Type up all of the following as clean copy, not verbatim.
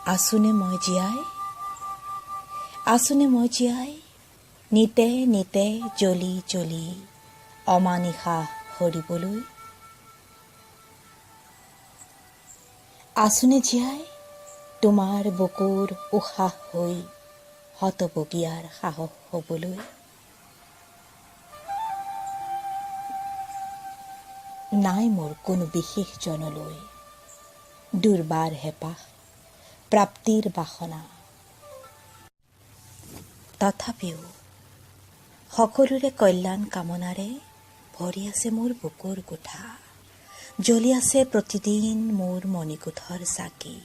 আছোনে মই জীয়াই নিতে নিতে জ্বলি জ্বলি অমানিশা সৰিবলৈ। আছোনে জীয়াই তোমাৰ বুকুৰ উশাহ হৈ হতবগীয়াৰ সাহস হ'বলৈ। নাই মোৰ কোনো বিশেষ জনলৈ দুৰ্বাৰ হেঁপাহ প্ৰাপ্তিৰ বাসনা। তথাপিও সকলোৰে কল্যাণ কামনাৰে ভৰি আছে মোৰ বুকুৰ কোঠা, জ্বলি আছে প্ৰতিদিন মোৰ মণিকোঠৰ চাকি।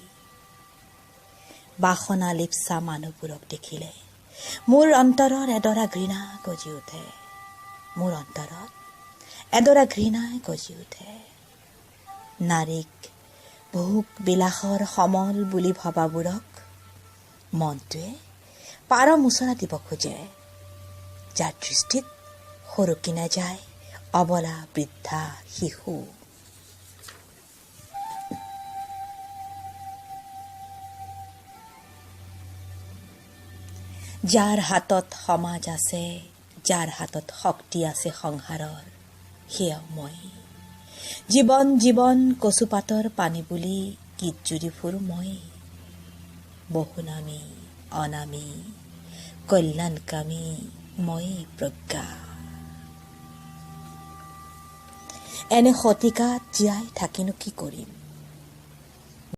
বাসনা লিপচা মানুহবোৰক দেখিলে মোৰ অন্তৰৰ এডৰা ঘৃণা গজি উঠে, মোৰ অন্তৰত এডৰা ঘৃণাই গজি উঠে। নাৰীক ভোগ বিলাসৰ সমল বুলি ভবাবোৰক মনটোৱে পাৰ মোচৰা দিব খোজে, যাৰ দৃষ্টিত সৰকি নাযায় অবলা বৃদ্ধা শিশু। যাৰ হাতত সমাজ আছে, যাৰ হাতত শক্তি আছে সংসাৰৰ, সেয়া মই। জীৱন জীৱন কচুপাতৰ পানী বুলি গীত জুৰি ফুৰো মই। বহুনামী অনামী কল্যাণকামী মই প্ৰজ্ঞা। এনে শতিকাত জীয়াই থাকিনো কি কৰিম,